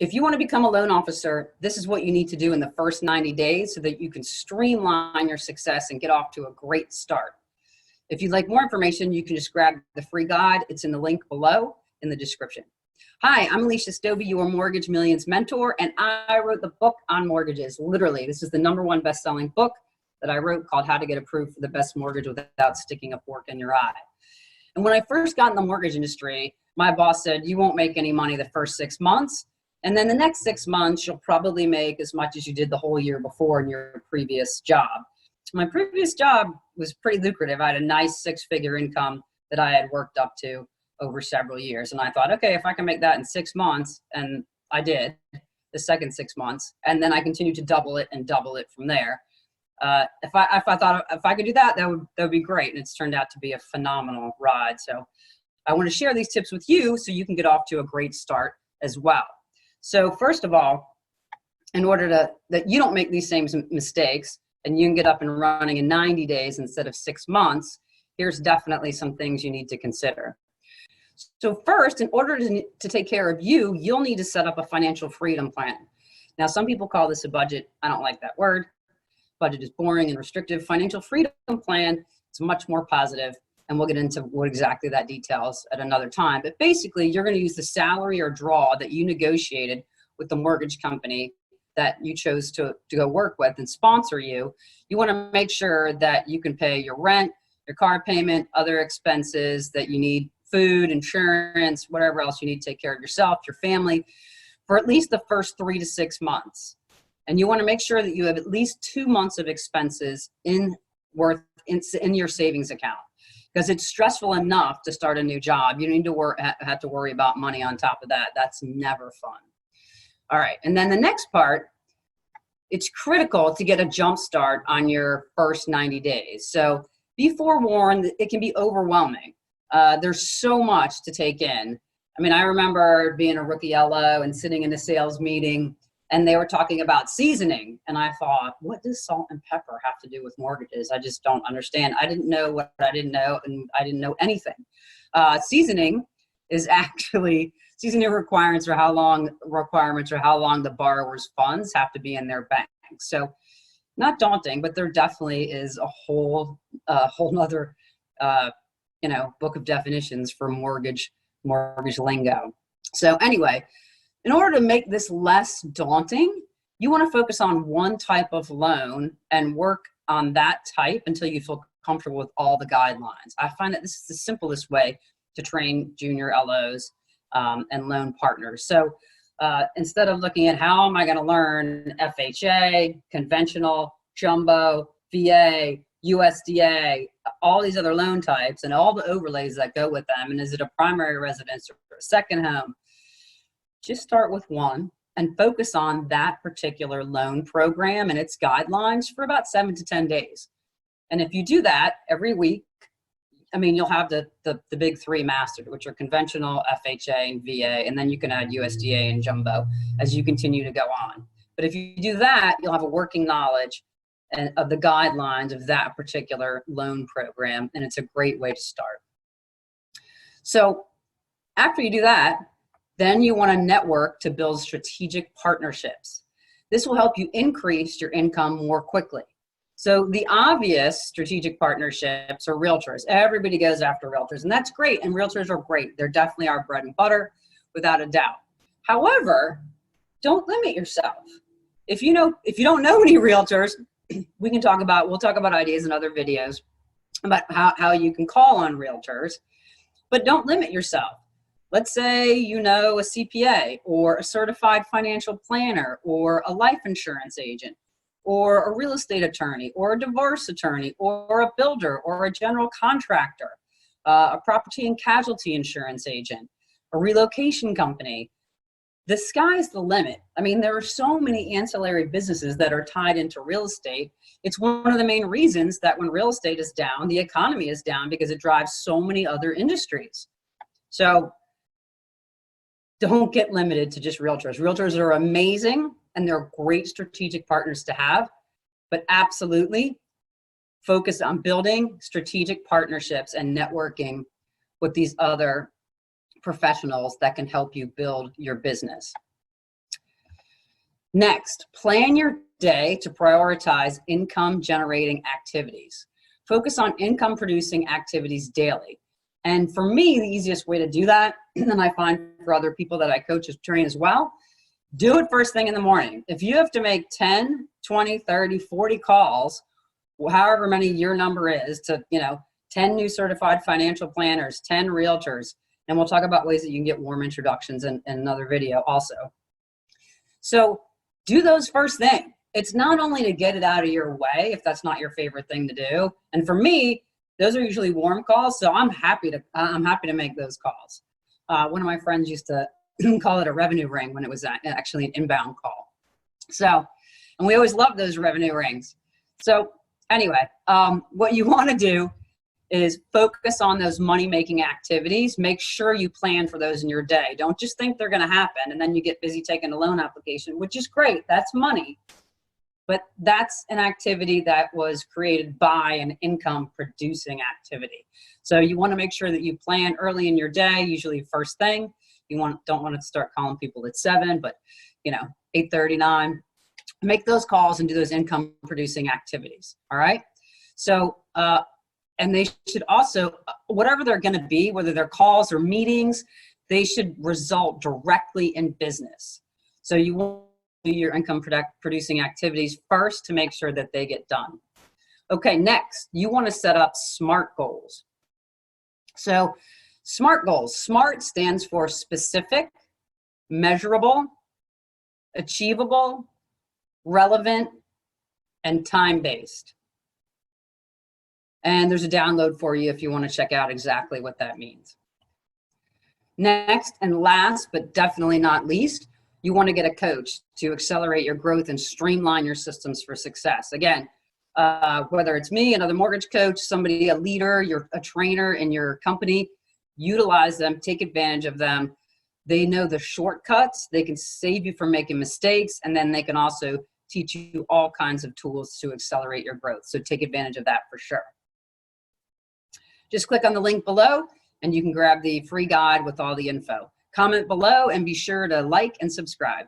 if you want to become a loan officer, this is what you need to do in the first 90 days so that you can streamline your success and get off to a great start. If you'd like more information, you can just grab the free guide. It's in the link below in the description. Hi, I'm Elysia Stobbe, your Mortgage Millions mentor, and I wrote the book on mortgages. Literally, this is the #1 best-selling book that I wrote called How to Get Approved for the Best Mortgage Without Sticking a Fork in Your Eye. And when I first got in the mortgage industry, my boss said, you won't make any money the first 6 months. And then the next 6 months, you'll probably make as much as you did the whole year before in your previous job. My previous job was pretty lucrative. I had a nice 6-figure income that I had worked up to over several years. And I thought, okay, if I can make that in 6 months, and I did the second 6 months, and then I continued to double it and double it from there. If I thought if I could do that, that would be great. And it's turned out to be a phenomenal ride. So I want to share these tips with you so you can get off to a great start as well. So first of all, in order that you don't make these same mistakes and you can get up and running in 90 days instead of 6 months, here's definitely some things you need to consider. So first, in order to take care of you, you'll need to set up a financial freedom plan. Now, some people call this a budget. I don't like that word. Budget is boring and restrictive. Financial freedom plan, it's much more positive, and we'll get into what exactly that details at another time. But basically, you're going to use the salary or draw that you negotiated with the mortgage company that you chose to go work with and sponsor you. You want to make sure that you can pay your rent, your car payment, other expenses that you need, food, insurance, whatever else you need to take care of yourself, your family, for at least the first 3 to 6 months. And you want to make sure that you have at least 2 months of expenses in your savings account, because it's stressful enough to start a new job. You need to have to worry about money on top of that. That's never fun. All right, and then the next part, it's critical to get a jump start on your first 90 days. So be forewarned, it can be overwhelming. There's so much to take in. I mean, I remember being a rookie LO and sitting in a sales meeting, and they were talking about seasoning. And I thought, what does salt and pepper have to do with mortgages? I just don't understand. I didn't know what I didn't know, and I didn't know anything. Seasoning requirements are how long the borrower's funds have to be in their bank. So not daunting, but there definitely is a whole nother, book of definitions for mortgage lingo. So anyway, in order to make this less daunting, you want to focus on one type of loan and work on that type until you feel comfortable with all the guidelines. I find that this is the simplest way to train junior LOs and loan partners. So instead of looking at how am I going to learn FHA, conventional, jumbo, VA, USDA, all these other loan types and all the overlays that go with them, and is it a primary residence or a second home? Just start with one and focus on that particular loan program and its guidelines for about 7 to 10 days. And if you do that every week, I mean, you'll have the big 3 mastered, which are conventional, FHA, and VA, and then you can add USDA and jumbo as you continue to go on. But if you do that, you'll have a working knowledge of the guidelines of that particular loan program, and it's a great way to start. So after you do that, then you want to network to build strategic partnerships. This will help you increase your income more quickly. So the obvious strategic partnerships are realtors. Everybody goes after realtors, and that's great, and realtors are great. They're definitely our bread and butter, without a doubt. However, don't limit yourself. If you don't know any realtors, we'll talk about ideas in other videos about how you can call on realtors, but don't limit yourself. Let's say you know a CPA or a certified financial planner or a life insurance agent or a real estate attorney or a divorce attorney or a builder or a general contractor, a property and casualty insurance agent, a relocation company. The sky's the limit. I mean, there are so many ancillary businesses that are tied into real estate. It's one of the main reasons that when real estate is down, the economy is down, because it drives so many other industries. So don't get limited to just realtors. Realtors are amazing and they're great strategic partners to have, but absolutely focus on building strategic partnerships and networking with these other professionals that can help you build your business. Next, plan your day to prioritize income generating activities. Focus on income producing activities daily. And for me, the easiest way to do that, and I find for other people that I coach and train as well, do it first thing in the morning. If you have to make 10, 20, 30, 40 calls, however many your number is, to 10 new certified financial planners, 10 realtors, and we'll talk about ways that you can get warm introductions in another video also. So do those first thing. It's not only to get it out of your way if that's not your favorite thing to do. And for me, those are usually warm calls, so I'm happy to make those calls. One of my friends used to call it a revenue ring when it was actually an inbound call. So, and we always love those revenue rings. So anyway, what you want to do is focus on those money-making activities. Make sure you plan for those in your day. Don't just think they're going to happen and then you get busy taking a loan application, which is great. That's money. But that's an activity that was created by an income-producing activity. So you want to make sure that you plan early in your day, usually first thing. You don't want to start calling people at 7, but 8:30, 9. Make those calls and do those income-producing activities. All right. So and they should also, whatever they're going to be, whether they're calls or meetings, they should result directly in business. So you want to do your income producing activities first to make sure that they get done. Okay, next, you want to set up SMART goals. So SMART goals. SMART stands for specific, measurable, achievable, relevant, and time-based. And there's a download for you if you want to check out exactly what that means. Next and last, but definitely not least, you want to get a coach to accelerate your growth and streamline your systems for success. Again, whether it's me, another mortgage coach, somebody, a leader, you're a trainer in your company, utilize them, take advantage of them. They know the shortcuts. They can save you from making mistakes, and then they can also teach you all kinds of tools to accelerate your growth. So take advantage of that for sure. Just click on the link below and you can grab the free guide with all the info. Comment below and be sure to like and subscribe.